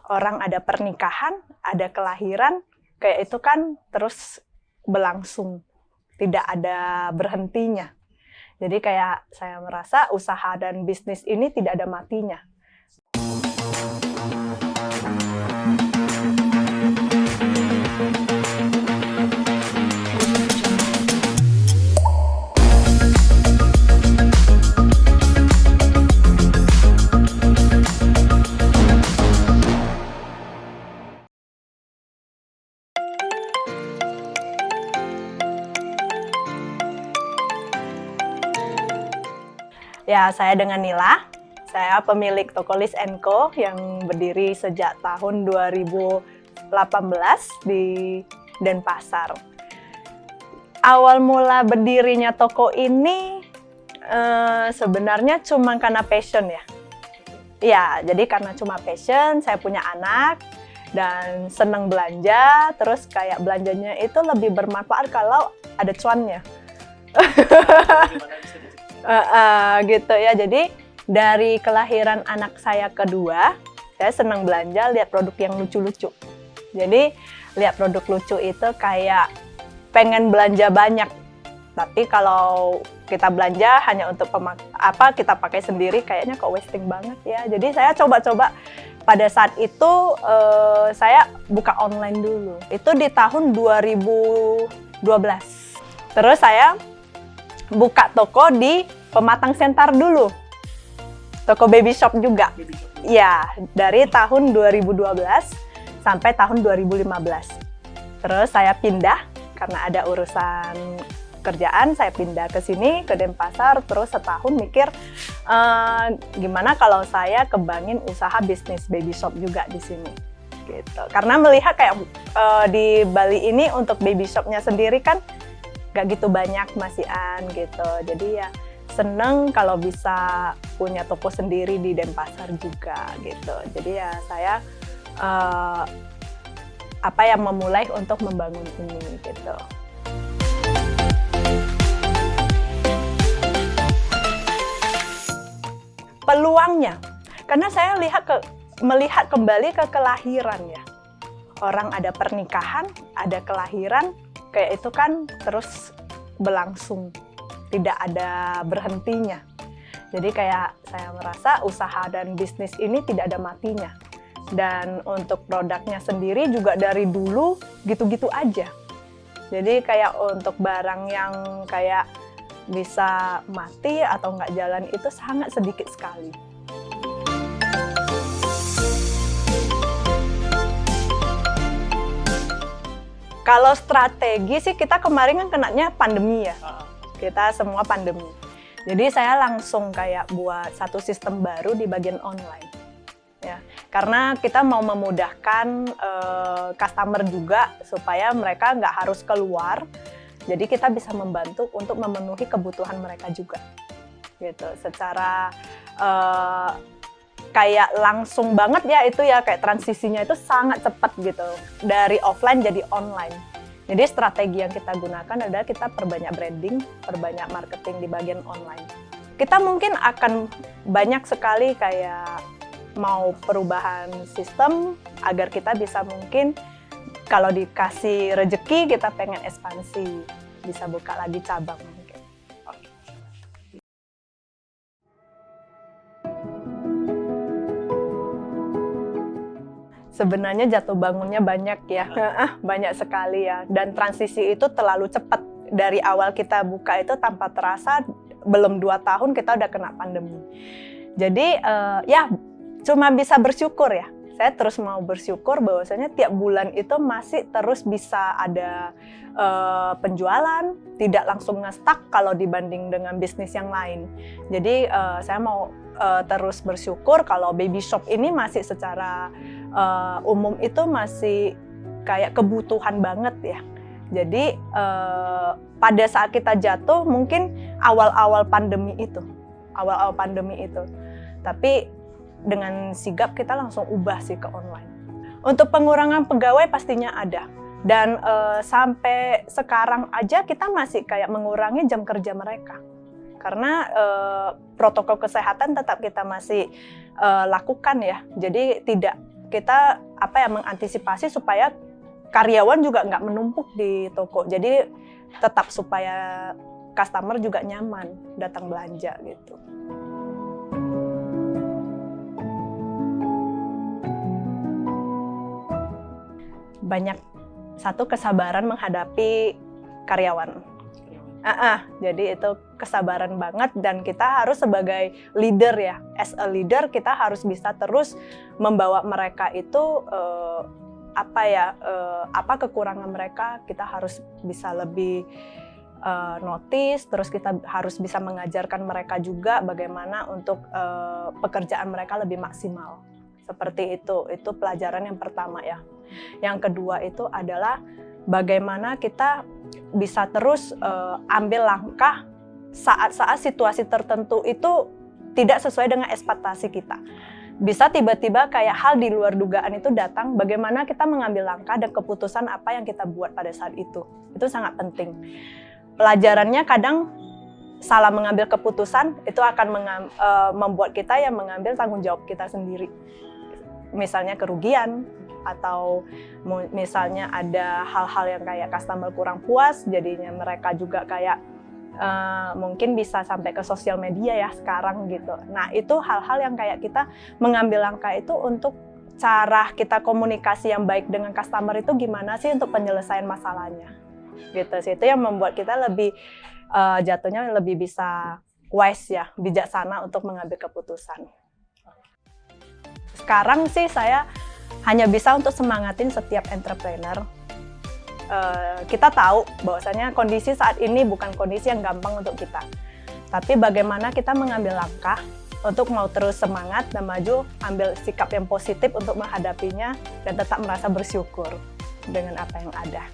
Orang ada pernikahan, ada kelahiran, kayak itu kan terus berlangsung, tidak ada berhentinya. Jadi kayak saya merasa usaha dan bisnis ini tidak ada matinya. Ya, saya dengan Nila. Saya pemilik toko Lis & Co yang berdiri sejak tahun 2018 di Denpasar. Awal mula berdirinya toko ini sebenarnya cuma karena passion ya. Ya, jadi karena cuma passion, saya punya anak dan senang belanja, terus kayak belanjanya itu lebih bermanfaat kalau ada cuannya. Gitu ya, jadi dari kelahiran anak saya kedua, saya senang belanja lihat produk yang lucu-lucu. Jadi lihat produk lucu itu kayak pengen belanja banyak, tapi kalau kita belanja hanya untuk kita pakai sendiri kayaknya kok wasting banget ya. Jadi saya coba-coba pada saat itu saya buka online dulu. Itu di tahun 2012. Terus saya buka toko di Pematang Center dulu, toko baby shop juga. Ya, dari tahun 2012 sampai tahun 2015. Terus saya pindah karena ada urusan kerjaan, saya pindah ke sini ke Denpasar. Terus setahun mikir gimana kalau saya kembangin usaha bisnis baby shop juga di sini. Gitu. Karena melihat kayak di Bali ini untuk baby shopnya sendiri kan gak gitu banyak masihan gitu. Jadi ya seneng kalau bisa punya toko sendiri di Denpasar juga gitu. Jadi ya saya memulai untuk membangun ini gitu. Peluangnya, karena saya melihat kembali ke kelahiran ya. Orang ada pernikahan, ada kelahiran, kayak itu kan terus berlangsung, tidak ada berhentinya. Jadi kayak saya merasa usaha dan bisnis ini tidak ada matinya. Dan untuk produknya sendiri juga dari dulu gitu-gitu aja. Jadi kayak untuk barang yang kayak bisa mati atau nggak jalan itu sangat sedikit sekali. Kalau strategi sih kita kemarin kan kenanya pandemi ya. Kita semua pandemi. Jadi saya langsung kayak buat satu sistem baru di bagian online. Ya, karena kita mau memudahkan customer juga supaya mereka nggak harus keluar. Jadi kita bisa membantu untuk memenuhi kebutuhan mereka juga. Gitu. Secara kayak langsung banget ya itu ya, kayak transisinya itu sangat cepat gitu. Dari offline jadi online. Jadi strategi yang kita gunakan adalah kita perbanyak branding, perbanyak marketing di bagian online. Kita mungkin akan banyak sekali kayak mau perubahan sistem agar kita bisa mungkin kalau dikasih rezeki kita pengen ekspansi, bisa buka lagi cabang mungkin. Sebenarnya jatuh bangunnya banyak ya, banyak sekali ya. Dan transisi itu terlalu cepat. Dari awal kita buka itu tanpa terasa, belum 2 tahun kita udah kena pandemi. Jadi ya cuma bisa bersyukur ya. Saya terus mau bersyukur bahwasanya tiap bulan itu masih terus bisa ada penjualan, tidak langsung nge-stuck kalau dibanding dengan bisnis yang lain. Jadi saya mau terus bersyukur kalau baby shop ini masih secara umum itu masih kayak kebutuhan banget ya. Jadi pada saat kita jatuh mungkin awal-awal pandemi itu. Tapi dengan sigap kita langsung ubah sih ke online. Untuk pengurangan pegawai pastinya ada. Dan sampai sekarang aja kita masih kayak mengurangi jam kerja mereka. Karena protokol kesehatan tetap kita masih lakukan ya. Jadi tidak kita mengantisipasi supaya karyawan juga nggak menumpuk di toko. Jadi tetap supaya customer juga nyaman datang belanja gitu. Banyak kesabaran menghadapi karyawan. Jadi itu kesabaran banget, dan kita harus sebagai leader ya, as a leader kita harus bisa terus membawa mereka itu apa kekurangan mereka, kita harus bisa lebih notice, terus kita harus bisa mengajarkan mereka juga bagaimana untuk pekerjaan mereka lebih maksimal. Seperti itu pelajaran yang pertama ya. Yang kedua itu adalah bagaimana kita bisa terus ambil langkah saat-saat situasi tertentu itu tidak sesuai dengan ekspektasi kita. Bisa tiba-tiba kayak hal di luar dugaan itu datang, bagaimana kita mengambil langkah dan keputusan apa yang kita buat pada saat itu. Itu sangat penting. Pelajarannya kadang salah mengambil keputusan itu akan membuat kita yang mengambil tanggung jawab kita sendiri. Misalnya kerugian, atau misalnya ada hal-hal yang kayak customer kurang puas, jadinya mereka juga kayak mungkin bisa sampai ke sosial media ya sekarang gitu. Nah itu hal-hal yang kayak kita mengambil langkah itu untuk cara kita komunikasi yang baik dengan customer itu gimana sih untuk penyelesaian masalahnya gitu sih. Itu yang membuat kita lebih jatuhnya lebih bisa wise ya, bijaksana untuk mengambil keputusan. Sekarang sih saya hanya bisa untuk semangatin setiap entrepreneur. Kita tahu bahwasanya kondisi saat ini bukan kondisi yang gampang untuk kita. Tapi bagaimana kita mengambil langkah untuk mau terus semangat dan maju, ambil sikap yang positif untuk menghadapinya dan tetap merasa bersyukur dengan apa yang ada.